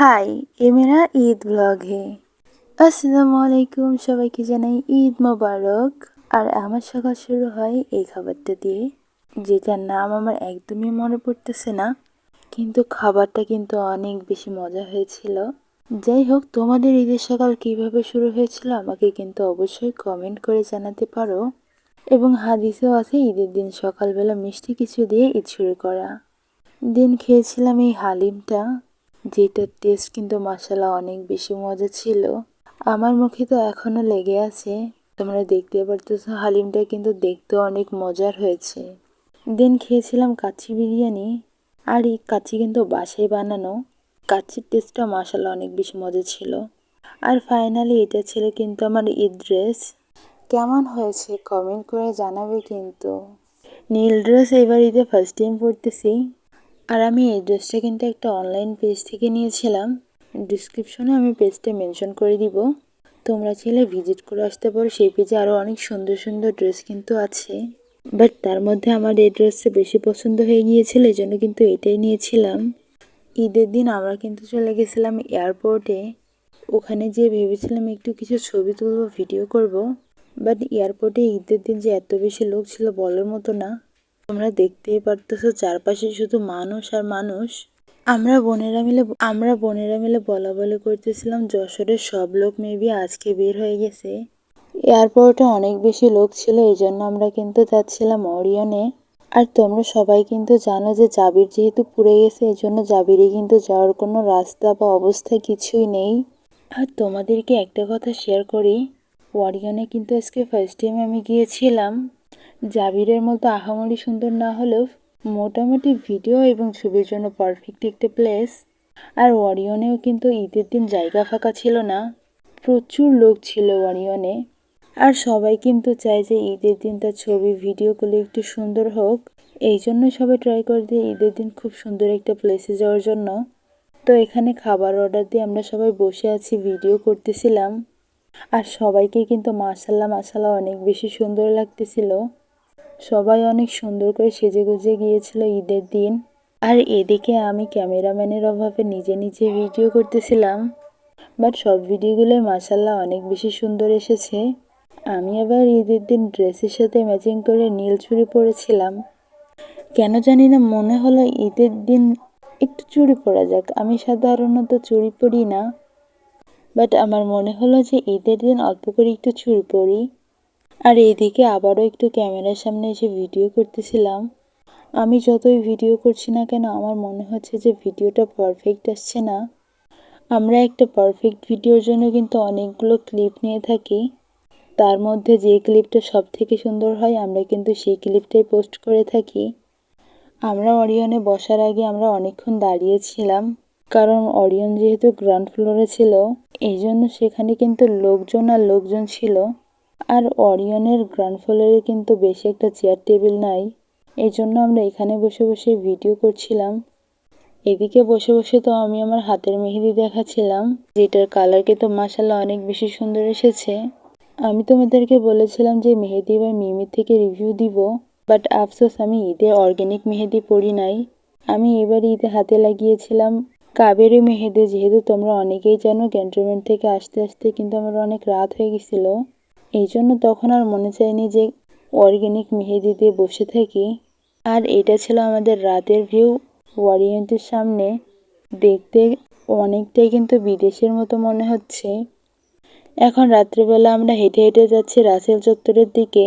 हाय, ये मेरा ঈদ ব্লগ হে। আসসালামু আলাইকুম, সবাইকে জানাই ঈদ মোবারক। আর আমার সকাল শুরু হয় এই খাবারটা দিয়ে, যেটার নাম আমার একদমই মনে পড়তেছে না, কিন্তু খাবারটা কিন্তু অনেক বেশি মজা হয়েছিল। যাই হোক, তোমাদের ঈদের সকাল কিভাবে শুরু হয়েছিল আমাকে কিন্তু অবশ্যই কমেন্ট করে জানাতে পারো। এবং হাদিসেও আছে ঈদের দিন সকালবেলা মিষ্টি কিছু দিয়ে ঈদ শুরু করা। দিন খেয়েছিলাম এই হালিমটা, যেটার টেস্ট কিন্তু মাশাআল্লাহ অনেক বেশি মজা ছিল। আমার মুখে তো এখনো লেগে আছে। তোমরা দেখতে পারতেছো হালিমটা কিন্তু দেখতেও অনেক মজার হয়েছে। দিন খেয়েছিলাম কাচ্চি বিরিয়ানি, আর এই কাচ্চি কিন্তু বাসায় বানানো। কাচ্চির টেস্টটা মাশাআল্লাহ অনেক বেশি মজা ছিল। আর ফাইনালি এটা ছিল কিন্তু আমার ঈদ ড্রেস। কেমন হয়েছে কমেন্ট করে জানাবে কিন্তু। নীল ড্রেস এবার ঈদে ফার্স্ট টাইম পরতেছি। আর আমি এই ড্রেসটা কিন্তু একটা অনলাইন পেজ থেকে নিয়েছিলাম। ডিসক্রিপশনে আমি পেজটা মেনশন করে দিব, তোমরা চাইলে ভিজিট করে আসতে পারো। সেই পেজে আরও অনেক সুন্দর সুন্দর ড্রেস কিন্তু আছে, বাট তার মধ্যে আমার এই ড্রেসটা বেশি পছন্দ হয়ে গিয়েছিল, এই জন্য কিন্তু এটাই নিয়েছিলাম। ঈদের দিন আমরা কিন্তু চলে গেছিলাম এয়ারপোর্টে। ওখানে যেয়ে ভেবেছিলাম একটু কিছু ছবি তুলবো, ভিডিও করব, বাট এয়ারপোর্টে ঈদের দিন যে এত বেশি লোক ছিল বলার মতো না। তোমরা দেখতেই পারতেছো চারপাশে শুধু মানুষ আর মানুষ। আমরা বোনেরা মিলে বলা বলি করতেছিলাম যশোরের সব লোক মেবি আজকে বের হয়ে গেছে। এয়ারপোর্টে অনেক বেশি লোক ছিল, এই জন্য আমরা কিন্তু যাচ্ছিলাম অরিয়নে। আর তোমরা সবাই কিন্তু জানো যে জাবির যেহেতু পুড়ে গেছে, এই জন্য জাবিরে কিন্তু যাওয়ার কোনো রাস্তা বা অবস্থা কিছুই নেই। আর তোমাদেরকে একটা কথা শেয়ার করি, অরিয়নে কিন্তু আজকে ফার্স্ট টাইম আমি গিয়েছিলাম। জাবিরের মতো আহামরি সুন্দর না হলেও মোটামুটি ভিডিও এবং ছবির জন্য পারফেক্ট একটা প্লেস। আর অরিয়নেও কিন্তু ঈদের দিন জায়গা ফাঁকা ছিল না, প্রচুর লোক ছিল অরিয়নে। আর সবাই কিন্তু চায় যে ঈদের দিন তার ছবি ভিডিওগুলো একটু সুন্দর হোক, এই জন্য সবাই ট্রাই করে যে ঈদের দিন খুব সুন্দর একটা প্লেসে যাওয়ার জন্য। তো এখানে খাবার অর্ডার দিয়ে আমরা সবাই বসে আছি, ভিডিও করতেছিলাম। আর সবাইকে কিন্তু মাশাআল্লাহ মাশাআল্লাহ অনেক বেশি সুন্দর লাগতেছিল। সবাই অনেক সুন্দর করে সেজেগুজে গিয়েছিল ঈদের দিন। আর এদিকে আমি ক্যামেরাম্যানের অভাবে নিজে নিজে ভিডিও করতেছিলাম, বাট সব ভিডিওগুলোই মাশাআল্লাহ অনেক বেশি সুন্দর এসেছে। আমি আবার ঈদের দিন ড্রেসের সাথে ম্যাচিং করে নীল চুড়ি পরেছিলাম। কেন জানি না মনে হলো ঈদের দিন একটু চুড়ি পরা যাক। আমি সাধারণত চুড়ি পরি না, বাট আমার মনে হলো যে ঈদের দিন অল্প করে একটু চুড়ি পরি। আর এদিকে আবারও একটু ক্যামেরার সামনে এসে ভিডিও করতেছিলাম। আমি যতই ভিডিও করছি না কেন আমার মনে হচ্ছে যে ভিডিওটা পারফেক্ট আসছে না। আমরা একটা পারফেক্ট ভিডিওর জন্য কিন্তু অনেকগুলো ক্লিপ নিয়ে থাকি, তার মধ্যে যে ক্লিপটা সব থেকে সুন্দর হয় আমরা কিন্তু সেই ক্লিপটাই পোস্ট করে থাকি। আমরা অরিয়নে বসার আগে আমরা অনেকক্ষণ দাঁড়িয়েছিলাম, কারণ অরিয়ন যেহেতু গ্রাউন্ড ফ্লোরে ছিল, এই জন্য সেখানে কিন্তু লোকজন আর লোকজন ছিল। আর অরিয়নের গ্রাউন্ড ফ্লোরে কিন্তু বেশি একটা চেয়ার টেবিল নাই, এই জন্য আমরা এখানে বসে বসে ভিডিও করছিলাম। এদিকে বসে বসে তো আমি আমার হাতের মেহেদি দেখাচ্ছিলাম, যেটার কালার কিন্তু মাশাআল্লাহ অনেক বেশি সুন্দর এসেছে। আমি তোমাদেরকে বলেছিলাম যে মেহেদি বা মিমির থেকে রিভিউ দিব, বাট আফসোস আমি ঈদে অর্গ্যানিক মেহেদি পরি নাই। আমি এবার ঈদে হাতে লাগিয়েছিলাম কাবেরি মেহেদি। যেহেতু তোমরা অনেকেই জানো ক্যান্টনমেন্ট থেকে আসতে আসতে কিন্তু আমার অনেক রাত হয়ে গেছিল, এই জন্য তখন আর মনে চায়নি যে অর্গ্যানিক মেহেদি দিয়ে বসে থাকি। আর এটা ছিল আমাদের রাতের ভিউ ওয়ারিয়েন্টের সামনে। দেখতে অনেকটাই কিন্তু বিদেশের মতো মনে হচ্ছে। এখন রাত্রেবেলা আমরা হেঁটে হেঁটে যাচ্ছি রাসেল চত্বরের দিকে,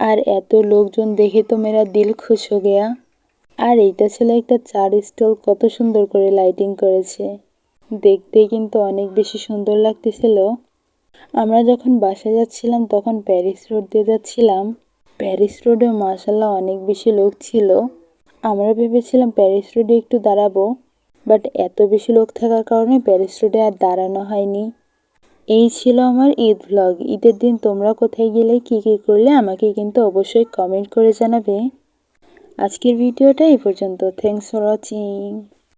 আর এত লোকজন দেখে তো মেরা দিল খুশ হয়ে গেয়া। আর এইটা ছিল একটা চার স্টল, কত সুন্দর করে লাইটিং করেছে, দেখতে কিন্তু অনেক বেশি সুন্দর লাগতেছিল। আমরা যখন বাসায় যাচ্ছিলাম তখন প্যারিস রোড দিয়ে যাচ্ছিলাম। প্যারিস রোডে মাশাআল্লাহ অনেক বেশি লোক ছিল। আমরা ভেবেছিলাম প্যারিস রোডে একটু দাঁড়াবো, বাট এত বেশি লোক থাকার কারণে প্যারিস রোডে আর দাঁড়ানো হয়নি। এই ছিল আমার ঈদ ভ্লগ। ঈদের দিন তোমরা কোথায় গেলে কী কী করলে আমাকে কিন্তু অবশ্যই কমেন্ট করে জানাবে। আজকের ভিডিওটা এই পর্যন্ত। Thanks for watching.